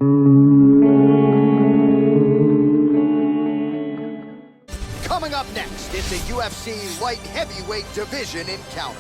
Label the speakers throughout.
Speaker 1: Coming up next, it's a UFC light heavyweight division encounter.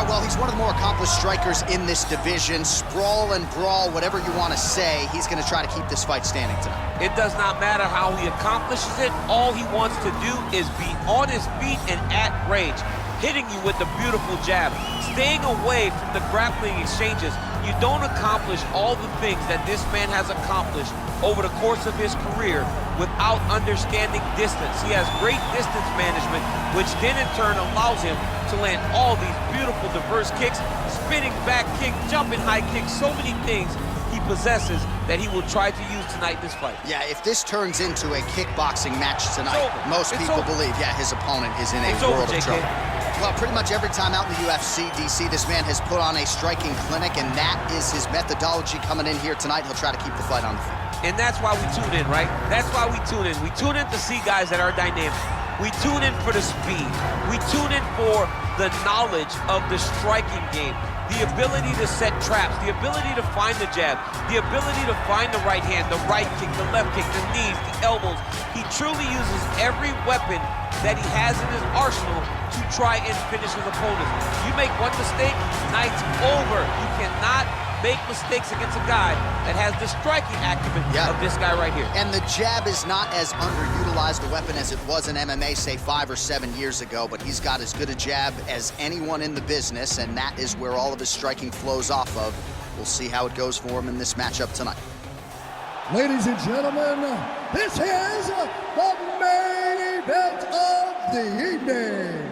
Speaker 1: Well, he's one of the more accomplished strikers in this division. Sprawl and brawl, whatever you want to say, he's going to try to keep this fight standing tonight.
Speaker 2: It does not matter how he accomplishes it. All he wants to do is be on his feet and at range, hitting you with the beautiful jab, staying away from the grappling exchanges. You don't accomplish all the things that this man has accomplished over the course of his career without understanding distance. He has great distance management, which then in turn allows him to land all these beautiful diverse kicks, spinning back kick, jumping high kicks, so many things he possesses that he will try to use tonight in this fight.
Speaker 1: Yeah, if this turns into a kickboxing match tonight, most people believe, yeah, his opponent is in a world of trouble. Well, pretty much every time out in the UFC, DC, this man has put on a striking clinic, and that is his methodology coming in here tonight. He'll try to keep the fight on the feet.
Speaker 2: And that's why we tune in, right? That's why we tune in. We tune in to see guys that are dynamic. We tune in for the speed. We tune in for the knowledge of the striking game, the ability to set traps, the ability to find the jab, the ability to find the right hand, the right kick, the left kick, the knees, the elbows. He truly uses every weapon that he has in his arsenal to try and finish his opponent. You make one mistake, night's over. You cannot make mistakes against a guy that has the striking acumen of this guy right here.
Speaker 1: And the jab is not as underutilized a weapon as it was in MMA, say 5 or 7 years ago, but he's got as good a jab as anyone in the business, and that is where all of his striking flows off of. We'll see how it goes for him in this matchup tonight.
Speaker 3: Ladies and gentlemen, this is the main event of the evening.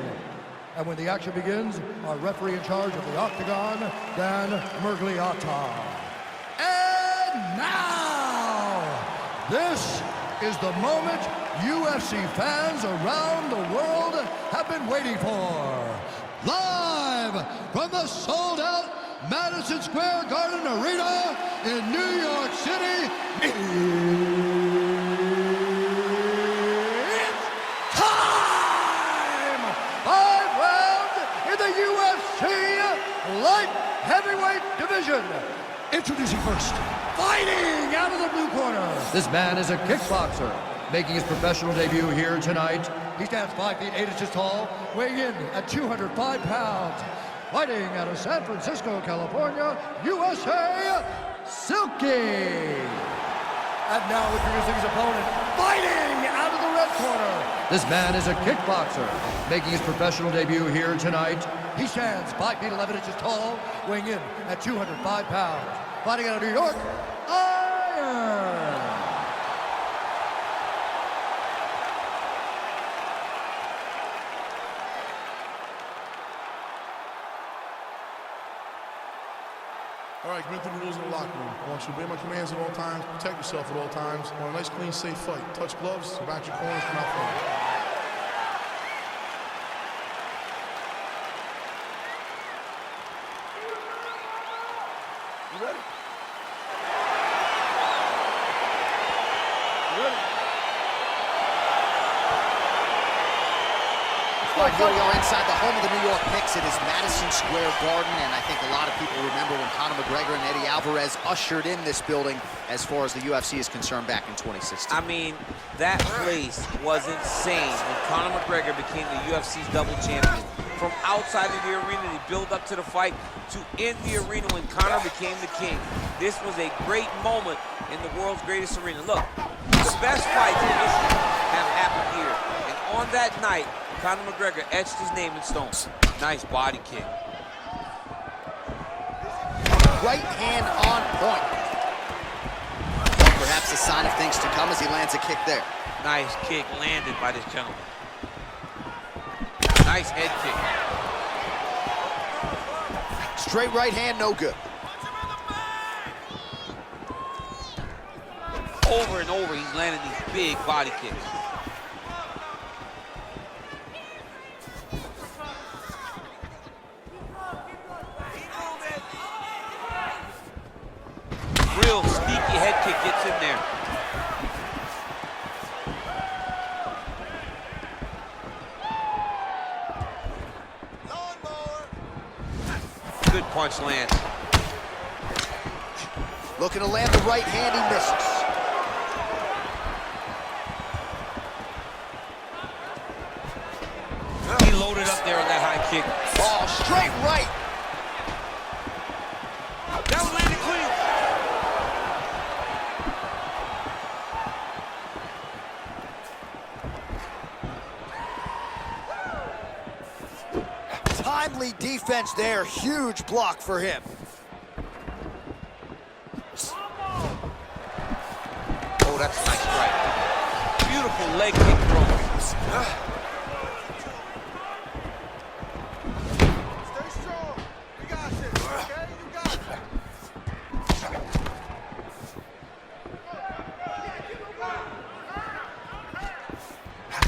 Speaker 3: And when the action begins, our referee in charge of the Octagon, Dan Mergliata. And now, this is the moment UFC fans around the world have been waiting for. Live from the sold-out Madison Square Garden Arena in New York City, it's time! 5 rounds in the UFC light heavyweight division. Introducing first, fighting out of the blue corner. This man is a kickboxer, making his professional debut here tonight. He stands 5 feet 8 inches tall, weighing in at 205 pounds. Fighting out of San Francisco, California, USA, Silky. And now introducing his opponent, fighting out of the red corner. This man is a kickboxer, making his professional debut here tonight. He stands 5 feet 11 inches tall, weighing in at 205 pounds. Fighting out of New York, Iron.
Speaker 4: All right, commit to the rules in the locker room. I want you to obey my commands at all times, protect yourself at all times. I want a nice, clean, safe fight. Touch gloves, back your corners, come out front. You ready? You ready?
Speaker 1: Right, here we are inside the home of the New York Knicks. It is Madison Square Garden, and I think a lot of people remember when Conor McGregor and Eddie Alvarez ushered in this building as far as the UFC is concerned back in 2016.
Speaker 2: I mean, that place was insane when Conor McGregor became the UFC's double champion. From outside of the arena, they build up to the fight, to in the arena when Conor became the king. This was a great moment in the world's greatest arena. Look, the best fights in history have happened here. And on that night, Conor McGregor etched his name in stone. Nice body kick.
Speaker 1: Right hand on point. Perhaps a sign of things to come as he lands a kick there.
Speaker 2: Nice kick landed by this gentleman. Nice head kick.
Speaker 1: Straight right hand, no good.
Speaker 2: Over and over, he's landing these big body kicks. Real sneaky head kick gets in there. punch lands.
Speaker 1: Looking to land the right hand, he misses.
Speaker 2: He loaded up there on that high kick.
Speaker 1: Oh, straight right.
Speaker 2: That was landed clean.
Speaker 1: Timely defense there. Huge block for him.
Speaker 2: Oh, that's a nice strike. Beautiful leg kick throw.
Speaker 3: Stay strong. We got this, okay? You got it.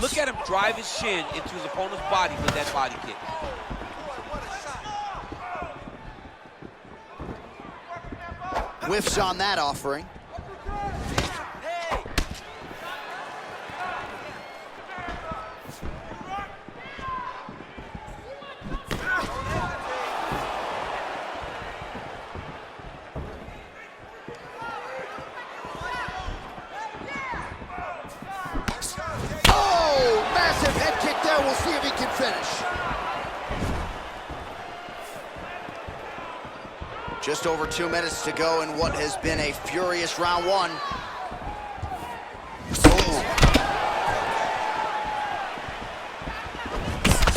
Speaker 2: Look at him drive his shin into his opponent's body with that body kick.
Speaker 1: Whiffs on that offering. Oh, massive head kick there. We'll see if he can finish. Just over 2 minutes to go in what has been a furious round one. Oh.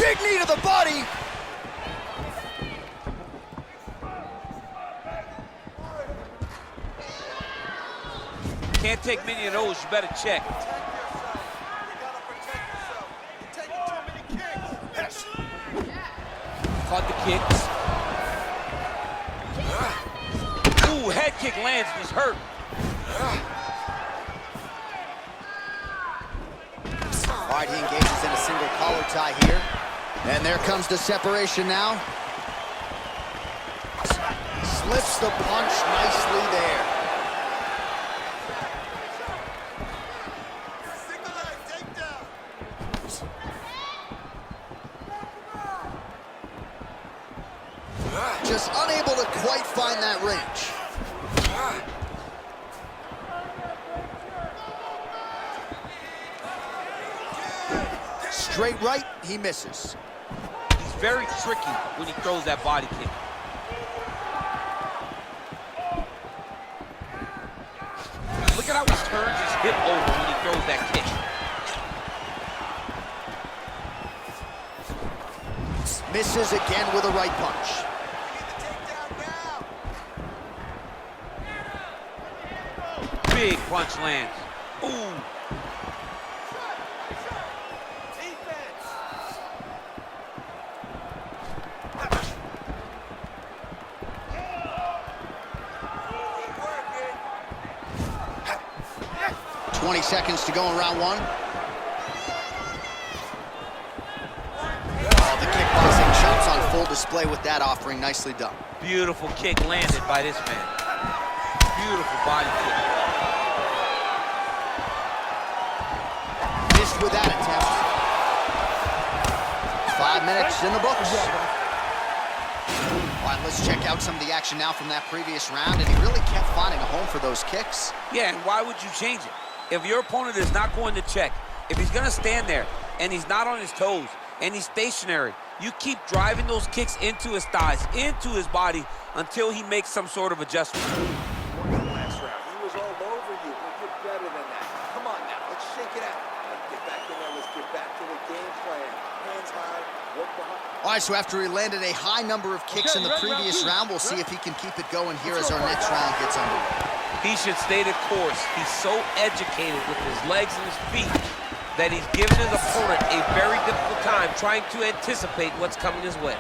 Speaker 1: Big knee to the body.
Speaker 2: Can't take many of those, you better check. Caught the kicks. Ooh, head kick lands, he's hurt.
Speaker 1: All right, he engages in a single collar tie here. And there comes the separation now. Slips the punch nicely there. Just unable to quite find that range. Straight right, he misses.
Speaker 2: He's very tricky when he throws that body kick. Look at how he turns his hip over when he throws that kick.
Speaker 1: Misses again with a right punch.
Speaker 2: Big punch lands. Ooh.
Speaker 1: 20 seconds to go in round one. Oh, the kickboxing chops on full display with that offering. Nicely done.
Speaker 2: Beautiful kick landed by this man. Beautiful body kick.
Speaker 1: Missed with that attempt. 5 minutes in the books. All right, let's check out some of the action now from that previous round, and he really kept finding a home for those kicks.
Speaker 2: Yeah, and why would you change it? If your opponent is not going to check, if he's going to stand there and he's not on his toes and he's stationary, you keep driving those kicks into his thighs, into his body until he makes some sort of adjustment.
Speaker 5: Last round, he was all over you, but you're better than that. Come on now, let's shake it out. Let's get back in there, let's get back to the game plan. Hands high, work behind.
Speaker 1: All right, so after he landed a high number of kicks in the previous round, we'll see if he can keep it going here as our next round gets underway.
Speaker 2: He should stay the course. He's so educated with his legs and his feet that he's given his opponent a very difficult time trying to anticipate what's coming his way.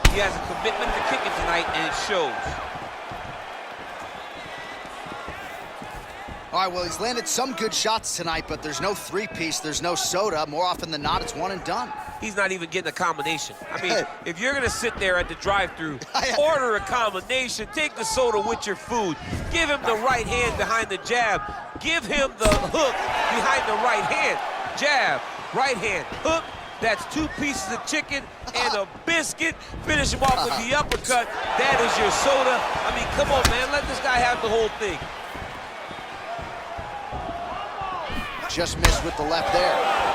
Speaker 2: He has a commitment to kicking tonight, and it shows.
Speaker 1: All right, well, he's landed some good shots tonight, but there's no three-piece, there's no soda. More often than not, it's one and done.
Speaker 2: He's not even getting a combination. I mean, if you're going to sit there at the drive-thru, order a combination, take the soda with your food, give him the right hand behind the jab, give him the hook behind the right hand, jab, right hand, hook, That's 2 pieces of chicken and a biscuit. Finish him off with the uppercut. That is your soda. I mean, come on, man. Let this guy have the whole thing.
Speaker 1: Just missed with the left there.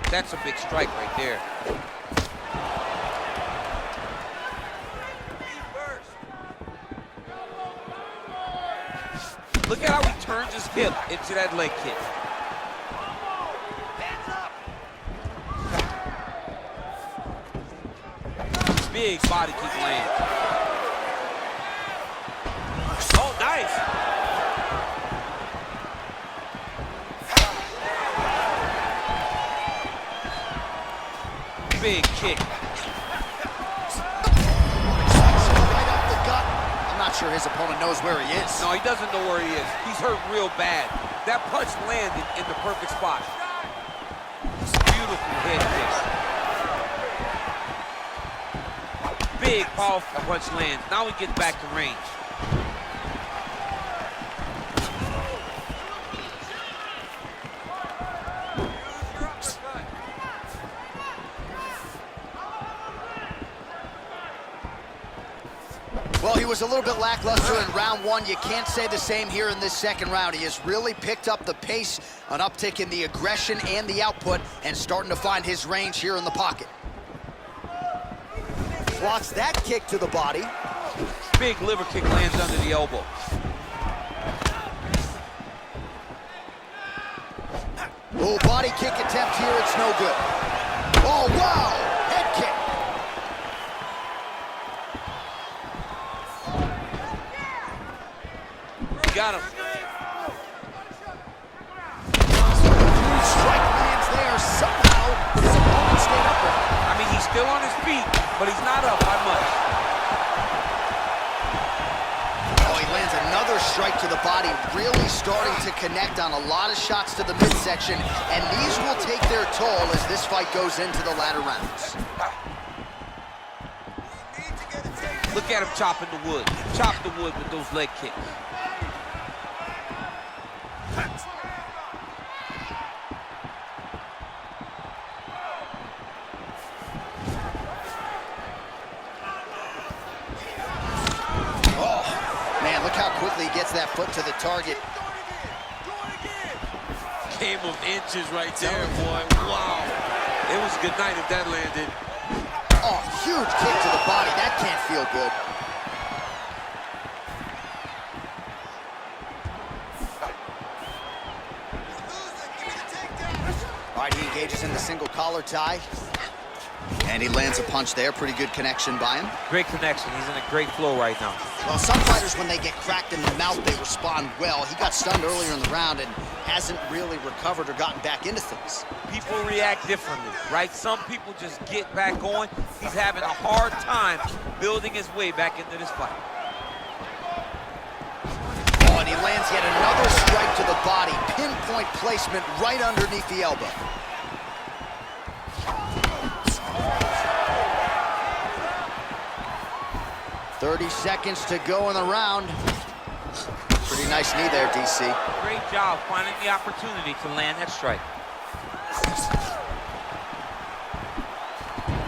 Speaker 2: That's a big strike right there. Look at how he turns his hip into that leg kick. Big body kick lands. Oh, nice. Big kick.
Speaker 1: Right off the gut. I'm not sure his opponent knows where he is.
Speaker 2: No, he doesn't know where he is. He's hurt real bad. That punch landed in the perfect spot. Beautiful head kick. Big, powerful punch lands. Now he gets back to range.
Speaker 1: Well, he was a little bit lackluster in round 1. You can't say the same here in this second round. He has really picked up the pace, an uptick in the aggression and the output, and starting to find his range here in the pocket. Blocks that kick to the body.
Speaker 2: Big liver kick lands under the elbow.
Speaker 1: Oh, body kick attempt here. It's no good. Oh, wow! Head kick.
Speaker 2: Got him.
Speaker 1: Strike lands there. Somehow, his opponent stayed up with him.
Speaker 2: I mean, he's still on his feet, but he's not up by much.
Speaker 1: Oh, he lands another strike to the body, really starting to connect on a lot of shots to the midsection, and these will take their toll as this fight goes into the latter rounds.
Speaker 2: Look at him chopping the wood. Chop the wood with those leg kicks.
Speaker 1: Quickly gets that foot to the target.
Speaker 2: Game of inches right there, boy. Wow. It was a good night if that landed.
Speaker 1: Oh, huge kick to the body. That can't feel good. All right, he engages in the single collar tie. And he lands a punch there. Pretty good connection by him.
Speaker 2: Great connection. He's in a great flow right now.
Speaker 1: Well, some fighters, when they get cracked in the mouth, they respond well. He got stunned earlier in the round and hasn't really recovered or gotten back into things.
Speaker 2: People react differently, right? Some people just get back going. He's having a hard time building his way back into this fight.
Speaker 1: Oh, and he lands yet another strike to the body. Pinpoint placement right underneath the elbow. .30 seconds to go in the round. Pretty nice knee there, DC.
Speaker 2: Great job finding the opportunity to land that strike.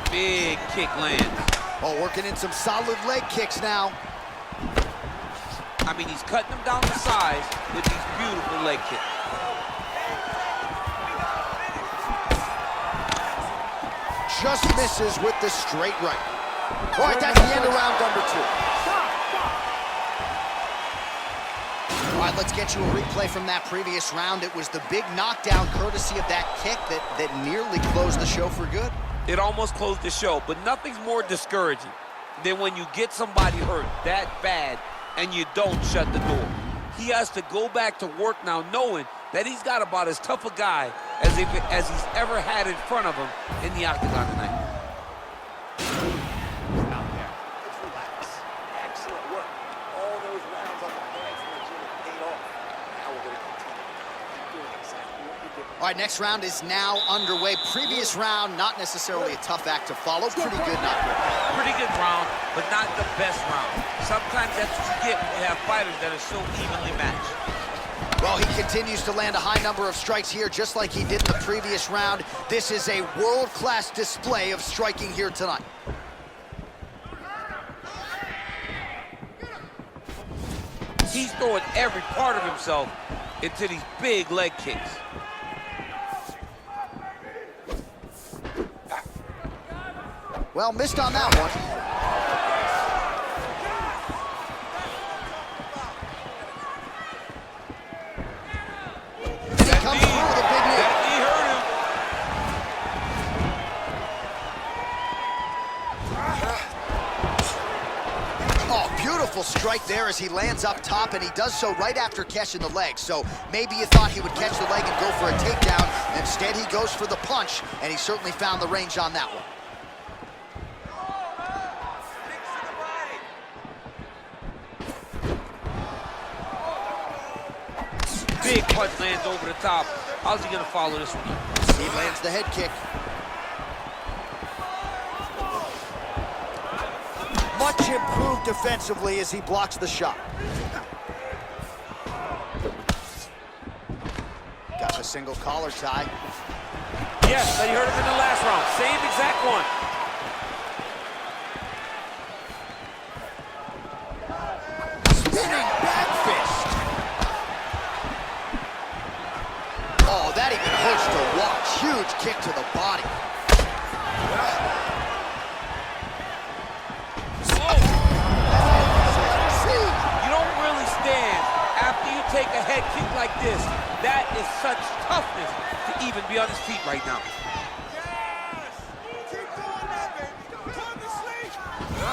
Speaker 2: Big kick lands.
Speaker 1: Oh, working in some solid leg kicks now.
Speaker 2: I mean, he's cutting them down to size with these beautiful leg kicks.
Speaker 1: Just misses with the straight right. All right, that's the end of round number 2. All right, let's get you a replay from that previous round. It was the big knockdown courtesy of that kick that nearly closed the show for good.
Speaker 2: It almost closed the show, but nothing's more discouraging than when you get somebody hurt that bad and you don't shut the door. He has to go back to work now knowing that he's got about as tough a guy as he's ever had in front of him in the octagon tonight.
Speaker 1: All right, next round is now underway. Previous round, not necessarily a tough act to follow. Pretty good, not good.
Speaker 2: Pretty good round, but not the best round. Sometimes that's what you get when you have fighters that are so evenly matched.
Speaker 1: Well, he continues to land a high number of strikes here, just like he did in the previous round. This is a world-class display of striking here tonight.
Speaker 2: He's throwing every part of himself into these big leg kicks.
Speaker 1: Well, missed on that one. And he comes through with a big knee.
Speaker 2: That knee hurt him.
Speaker 1: Oh, beautiful strike there as he lands up top, and he does so right after catching the leg. So maybe you thought he would catch the leg and go for a takedown. Instead, he goes for the punch, and he certainly found the range on that one.
Speaker 2: Big punch lands over the top. How's he gonna follow this one up?
Speaker 1: He lands the head kick. Much improved defensively as he blocks the shot. Got the single collar tie.
Speaker 2: Yes, they heard him in the last round. Same exact one.
Speaker 1: Spinning back fist. Oh, that even hurts to watch. Huge kick to the body.
Speaker 2: You don't really stand after you take a head kick like this. That is such toughness to even be on his feet right now.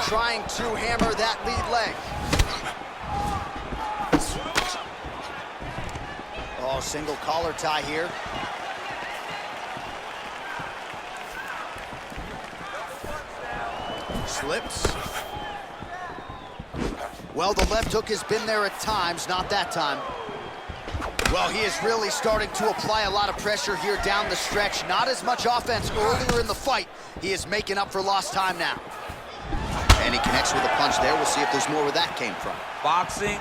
Speaker 1: Trying to hammer that lead leg. Oh, single collar tie here. Slips. Well, the left hook has been there at times, not that time. Well, he is really starting to apply a lot of pressure here down the stretch. Not as much offense earlier in the fight. He is making up for lost time now. And he connects with a punch there. We'll see if there's more where that came from.
Speaker 2: Boxing,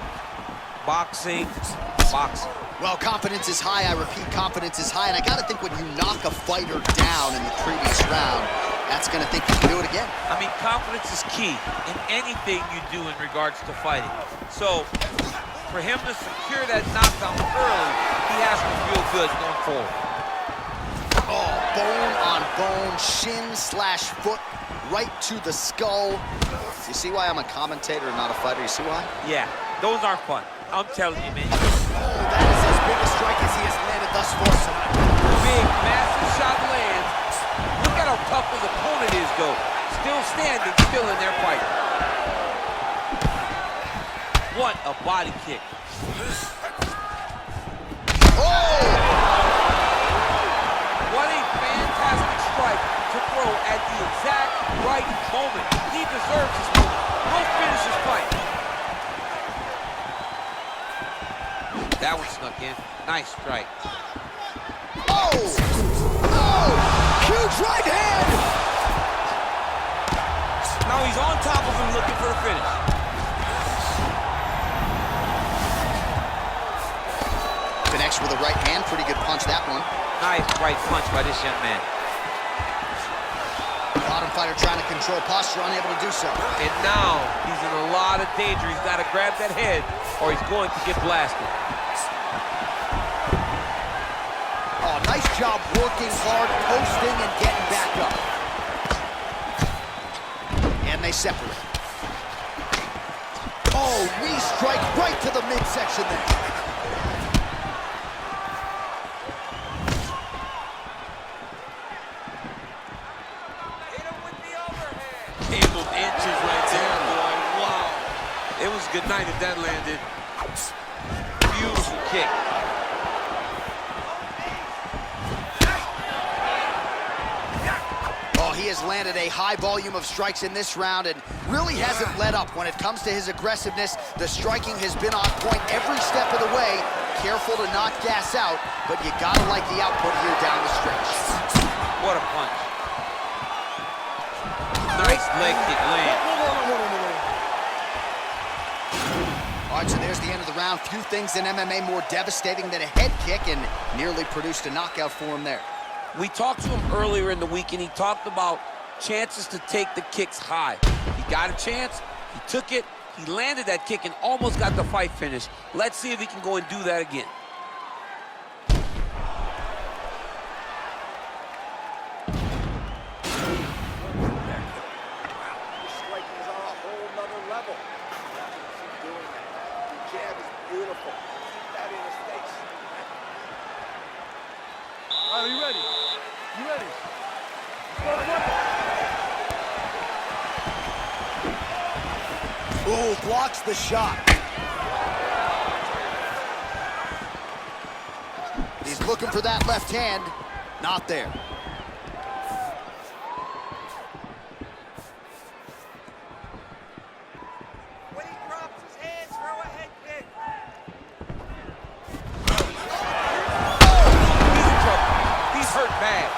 Speaker 2: boxing, boxing.
Speaker 1: Well, confidence is high. I repeat, confidence is high. And I got to think when you knock a fighter down in the previous round, that's going to think you can do it again.
Speaker 2: I mean, confidence is key in anything you do in regards to fighting. So, for him to secure that knockdown early, he has to feel good going forward.
Speaker 1: Oh, bone on bone, shin slash foot, right to the skull. You see why I'm a commentator and not a fighter? You see why?
Speaker 2: Yeah, those are fun. I'm telling you, man.
Speaker 1: Oh, that is as big a strike as he has landed thus far tonight.
Speaker 2: Big, massive shot lands. Look at how tough his opponent is, though. Still standing, still in their fight. What a body kick.
Speaker 1: Oh!
Speaker 2: What a fantastic strike to throw at the exact right moment. He deserves this moment. Go finish his fight. That one snuck in. Nice strike.
Speaker 1: Oh! Oh! Huge right hand!
Speaker 2: Now he's on top of him looking for the finish.
Speaker 1: Connects with a right hand. Pretty good punch, that one.
Speaker 2: Nice right punch by this young man.
Speaker 1: Bottom fighter trying to control posture, unable to do so.
Speaker 2: And now he's in a lot of danger. He's got to grab that head or he's going to get blasted.
Speaker 1: Oh, nice job working hard, posting, and getting back up. And they separate. Oh, knee strike right to the midsection there.
Speaker 2: Handled inches right there, boy. Wow. It was a good night if that landed. Beautiful kick.
Speaker 1: He has landed a high volume of strikes in this round and really hasn't let up when it comes to his aggressiveness. The striking has been on point every step of the way, careful to not gas out, but you gotta like the output here down the stretch.
Speaker 2: What a punch. Nice leg kick land.
Speaker 1: All right, so there's the end of the round. Few things in MMA more devastating than a head kick, and nearly produced a knockout for him there.
Speaker 2: We talked to him earlier in the week, and he talked about chances to take the kicks high. He got a chance, he took it, he landed that kick and almost got the fight finished. Let's see if he can go and do that again.
Speaker 5: Your striking is on a whole nother level. Keep doing that. Your jab is beautiful. Keep that in his face.
Speaker 3: All right, are you ready? You ready?
Speaker 1: Ooh, blocks the shot. He's looking for that left hand. Not there.
Speaker 5: When he drops his hands, throw a head kick.
Speaker 2: He's in trouble. He's hurt bad.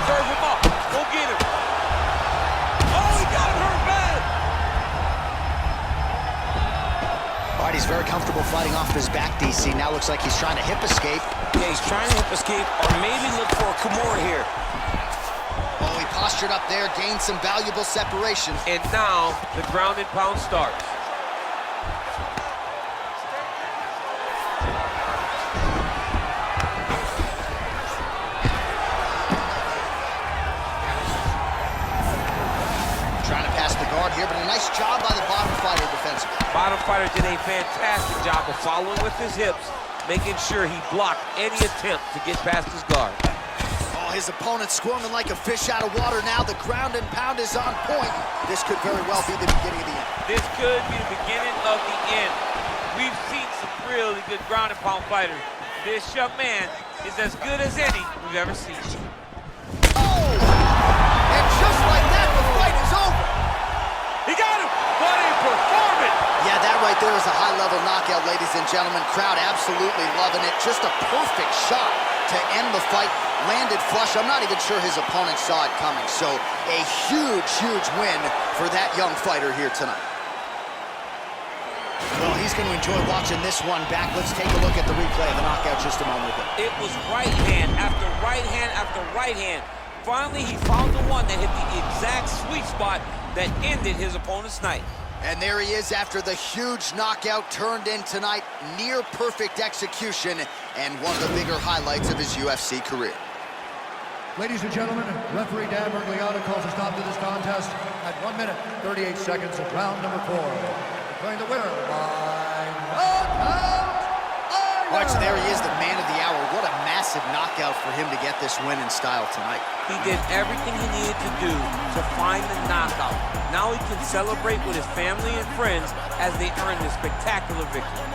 Speaker 2: Serve him up. Go get him. Oh, he got him hurt bad.
Speaker 1: All right, he's very comfortable fighting off his back, DC. Now looks like he's trying to hip escape.
Speaker 6: Yeah, he's trying to hip escape or maybe look for a Kimura here.
Speaker 1: Oh, he postured up there, gained some valuable separation.
Speaker 2: And now the ground and pound starts.
Speaker 1: Trying to pass the guard here, but a nice job by the bottom fighter defensively.
Speaker 2: Bottom fighter did a fantastic job of following with his hips, making sure he blocked any attempt to get past his guard.
Speaker 1: Oh, his opponent squirming like a fish out of water now. The ground and pound is on point. This could very well be the beginning of the end.
Speaker 2: This could be the beginning of the end. We've seen some really good ground and pound fighters. This young man is as good as any we've ever seen.
Speaker 1: Oh! And just like that, the fight is over.
Speaker 2: He got him! What a performance!
Speaker 1: Yeah, that right there is a high-level knockout, ladies and gentlemen. Crowd absolutely loving it. Just a perfect shot to end the fight. Landed flush. I'm not even sure his opponent saw it coming. So a huge, huge win for that young fighter here tonight. Well, he's going to enjoy watching this one back. Let's take a look at the replay of the knockout just a moment ago.
Speaker 2: It was right hand after right hand after right hand. Finally, he found the one that hit the exact sweet spot that ended his opponent's night.
Speaker 1: And there he is after the huge knockout turned in tonight. Near perfect execution and one of the bigger highlights of his UFC career.
Speaker 3: Ladies and gentlemen, referee Dan Bergliano calls a stop to this contest at 1 minute, 38 seconds of round number 4. Declaring the winner by knockout.
Speaker 1: All right, so there he is, the man of the hour. What a massive knockout for him to get this win in style tonight.
Speaker 2: He did everything he needed to do to find the knockout. Now he can celebrate with his family and friends as they earn this spectacular victory.